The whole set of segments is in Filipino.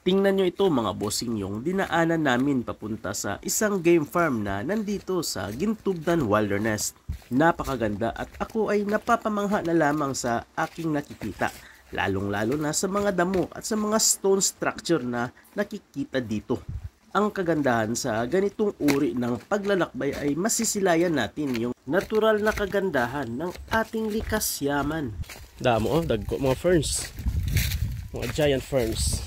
Tingnan nyo ito mga bossing, yung dinaanan namin papunta sa isang game farm na nandito sa Gintugdan Wilderness. Napakaganda at ako ay napapamangha na lamang sa aking nakikita. Lalong-lalo na sa mga damo at sa mga stone structure na nakikita dito. Ang kagandahan sa ganitong uri ng paglalakbay ay masisilayan natin yung natural na kagandahan ng ating likas yaman. Damo, dagko mga ferns. Mga giant ferns.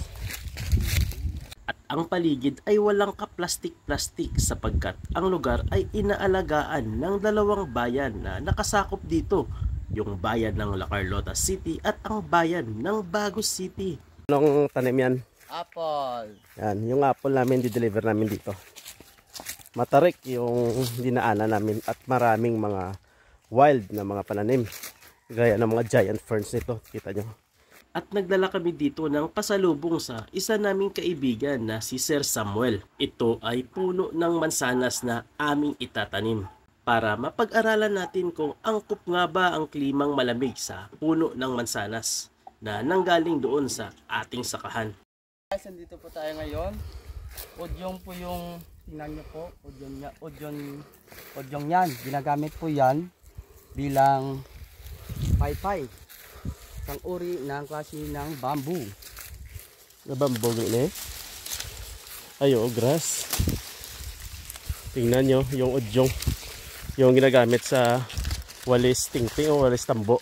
Ang paligid ay walang kaplastik-plastik sapagkat ang lugar ay inaalagaan ng dalawang bayan na nakasakop dito, yung bayan ng La Carlota City at ang bayan ng Bagos City. Anong tanim yan? Apple. Yan, yung apple namin di-deliver namin dito. Matarik yung dinaanan namin at maraming mga wild na mga pananim. Gaya ng mga giant ferns nito, kita nyo. At nagdala kami dito ng pasalubong sa isa naming kaibigan na si Sir Samuel. Ito ay puno ng mansanas na aming itatanim para mapag-aralan natin kung angkop nga ba ang klimang malamig sa puno ng mansanas na nanggaling doon sa ating sakahan. Guys, nandito po tayo ngayon. Odyong po yung, tingnan nyo po, odyong yan. Ginagamit po yan bilang paypay. Ang uri ng klase ng bamboo. Na bamboo ni. Ayo, grass. Tingnan nyo yung udyong. Yung ginagamit sa walis tingting o walis tambo.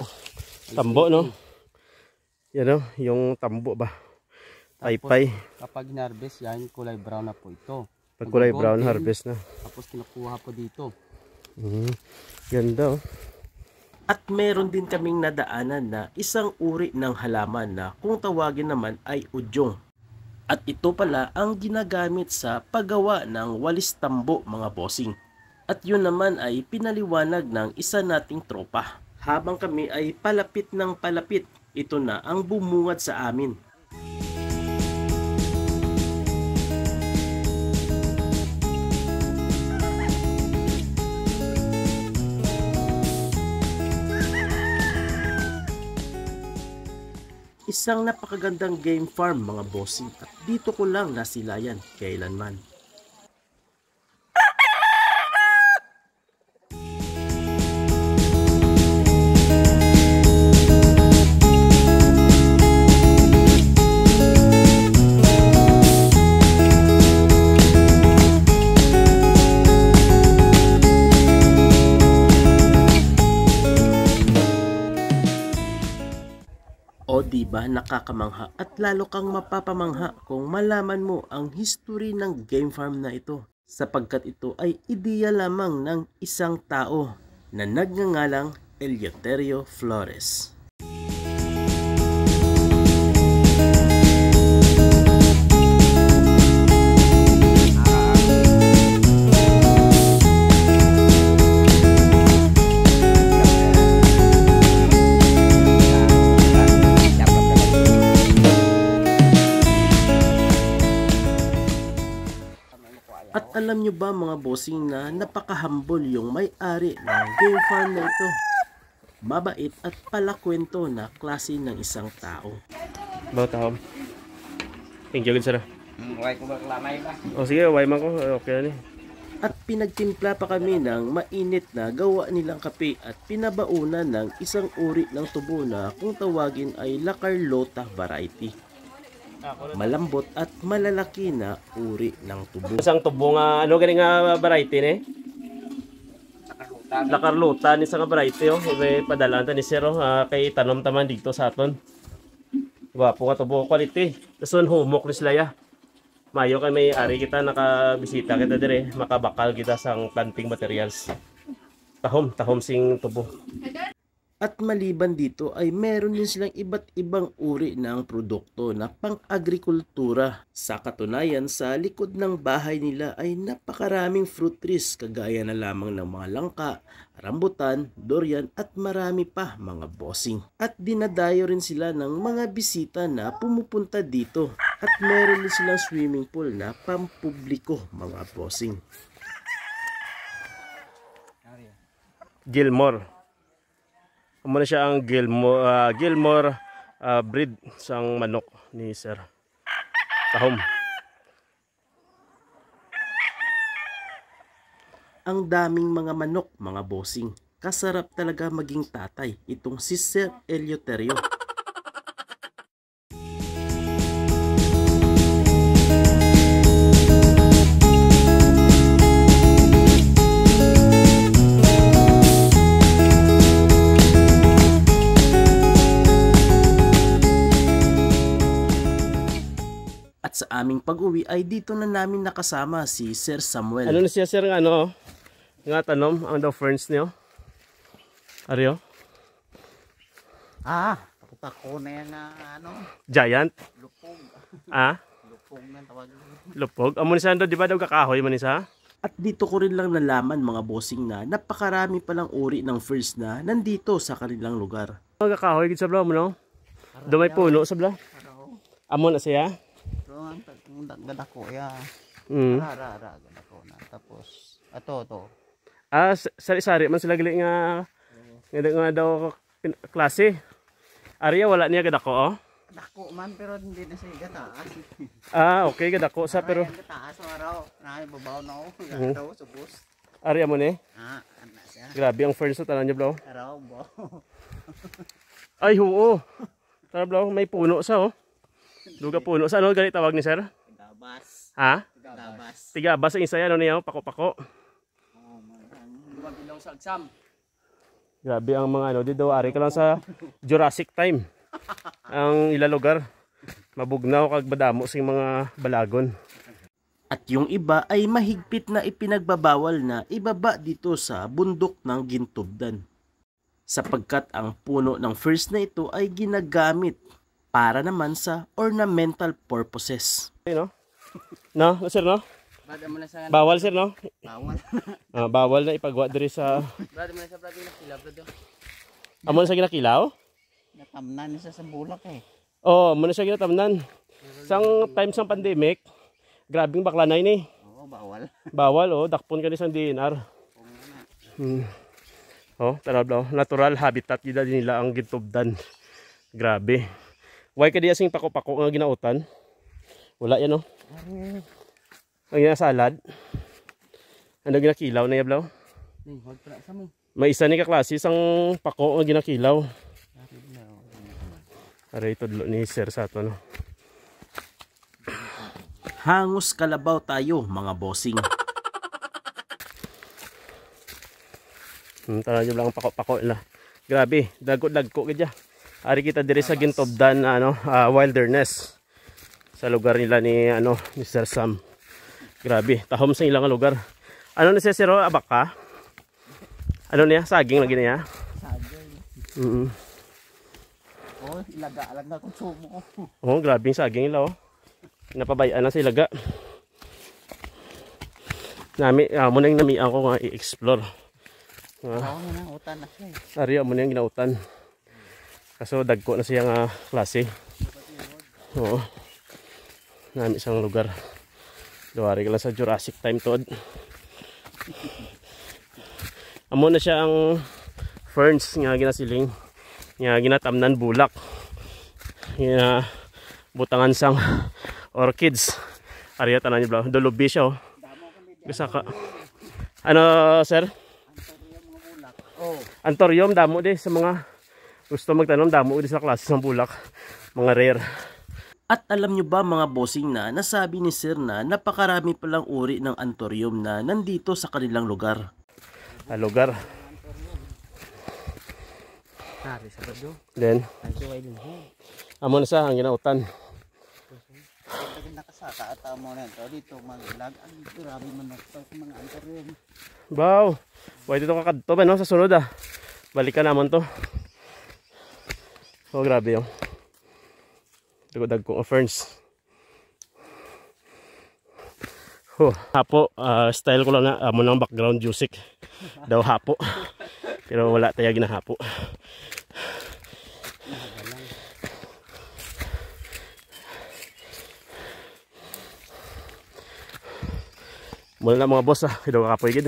Tambo, no? Yan o, yung tambo ba? Paypay. Kapag harvest yan, kulay brown na po ito. Pag kulay brown, harvest na. Tapos kinukuha po dito. Ganda, oh. At meron din kaming nadaanan na isang uri ng halaman na kung tawagin naman ay udyong. At ito pala ang ginagamit sa paggawa ng walis tambo mga bossing. At yun naman ay pinaliwanag ng isa nating tropa. Habang kami ay palapit ng palapit, ito na ang bumungad sa amin. Isang napakagandang game farm mga bossing at dito ko lang nasilayan kailanman. O diba nakakamangha at lalo kang mapapamangha kung malaman mo ang history ng game farm na ito sapagkat ito ay ideya lamang ng isang tao na nagngangalang Eleuterio Flores. At alam nyo ba mga bossing na napaka-humble yung may-ari ng game farm na ito? Mabait at palakwento na klase ng isang tao. Ba't ako? Thank you, good sir. Huwag ko maglamay ba? O sige, why man ko. Okay na. At pinagtimpla pa kami ng mainit na gawa nilang kape at pinabaunan ng isang uri ng tubo na kung tawagin ay La Carlota variety. Malambot at malalaki na uri ng tubo. Isang tubo nga, ano ganing nga variety ni? La Carlota ni sa nga variety, oh. Iba padalaan ta ni sir, oh. Kay tanom taman dito sa aton. Gwapo nga tubo, quality. Tason humok ni sila ya. Mayo kay may ari kita, nakabisita kita dire, makabakal kita sang planting materials. Tahom sing tubo. At maliban dito ay meron din silang iba't ibang uri ng produkto na pang-agrikultura. Sa katunayan, sa likod ng bahay nila ay napakaraming fruit trees kagaya na lamang ng mga langka, rambutan, durian at marami pa mga bossing. At dinadayo rin sila ng mga bisita na pumupunta dito. At meron din silang swimming pool na pampubliko mga bossing. Gilmore. Muna siya ang Gilmore breed sang manok ni sir. tahom. Ang daming mga manok, mga bossing. Kasarap talaga maging tatay itong si Sir Eleuterio. At sa aming pag-uwi ay dito na namin nakasama si Sir Samuel. Ano na siya sir nga ano? Nga tanom ang daw ferns niyo. Ariyo? Tako na yan na Giant? lupog. Ah? Lupog na tawag. Lupog? Amo ni sa di ba daw kakahoy man isa? At dito ko rin lang nalaman mga bossing na napakarami palang uri ng ferns na nandito sa kanilang lugar. Ang kakahoy gid sa bla mo no? Do may puno sa bla? Amo na siya? Doon ganda ko ya. Mm. Ganda ko na. Tapos to. Sari-sari man sila gali nga nga daw klase. Ariya wala niya gadako oh. Dako man pero hindi na siya gataas. Okay gadako sa pero Gataas araw. Babaw na ako. Daw subos. ariya mo ni. Ana siya. Grabe ang ferns sa tanan niyo bro. Araw bo. Ay oo. Tara bro, may puno sa oh. Duga puno sa ano gali tawag ni sir? Gabas. Ha? Gabas. Tigabas ang isa yan ano niya pako-pako. Duwag ilaw sa agsam. Grabe ang mga ano dito ari ka lang sa Jurassic time. Ang ila lugar mabugnaw kag badamo sing mga balagon. At yung iba ay mahigpit na ipinagbabawal na ibaba dito sa bundok ng Gintubdan. Sapagkat ang puno ng ferns na ito ay ginagamit para naman sa ornamental purposes. No? No, sir no? Brad mo na sa Bawal sir no? bawal. Bawal na ipagwa diri sa Brad mo na sa brad na kilab brad. amo na sa ginakilaw? Natamnan niya sa bulak eh. Oh, amo na siya ginatamnan. Sang time sang pandemic, grabing baklanay ni. Oo, bawal. Bawal oh, dakpon ka ni sang DNR. Oh, tara bro, natural habitat gid nila ang Gintubdan. Grabe. Why ka diya sing pako-pako nga ginautan? Wala yan oh. Ang ginasalad. Ano ginakilaw na yablaw? Wag pra sa mo. May isa ni kaklase sang pako nga ginakilaw. Aray tudlo ni sir sa ato no. Hangos kalabaw tayo mga bossing. Tara nyo lang ang pako-pako nila. Grabe, dagko-dagko kadya. Ari kita diri sa Gintubdan wilderness. Sa lugar nila ni ni Sir Sam. Grabe, tahom sa ilang lugar. Ano na siya siro abaka? Ano niya? Saging lagi niya? Saging. Oh, ilaga lang na konsumo. Oh, grabe yung saging nila oh. Napabayaan na sa ilaga. Muna yung namian ko nga i-explore. Oo, nang utan na siya. Ari mo na yung ginautan. Kaso dagko na siya nga klase. Oo. Nami isang lugar. Duwari ka lang sa Jurassic time to. Amo na siya ang ferns nga ginasiling. Nga ginatamnan bulak. Nga butangan sang orchids. Ari tanan niyo bro. Dulubi siya oh. Gusto ka. Ano sir? Oh. Antorium damo di sa mga gusto magtanom damo di sa klase ng bulak. Mga rare. At alam nyo ba mga bossing na nasabi ni Sir na napakarami palang uri ng antorium na nandito sa kanilang lugar. Lugar. Tari sa bado. Then, amo na sa ang ginautan. Pag nakasaka at amo na ito dito maglag ang grabe man ito sa mga antorium. Wow. Why dito ka kadto ba no sa sunod ah. Balikan naman to. Oh, grabe yung. Dagko ferns. Hapo, style ko lang na amo ng background music. Daw hapo. Pero wala tayo ginahapo. Mula na mga boss daw kapoy gid.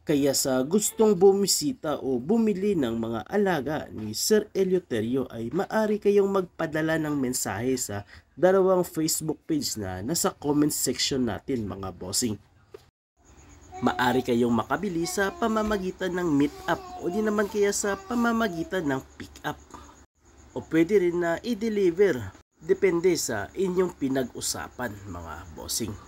Kaya sa gustong bumisita o bumili ng mga alaga ni Sir Eleuterio ay maari kayong magpadala ng mensahe sa dalawang Facebook page na nasa comment section natin mga bossing. Maari kayong makabili sa pamamagitan ng meet-up o di naman kaya sa pamamagitan ng pick-up. O pwede rin na i-deliver, depende sa inyong pinag-usapan mga bossing.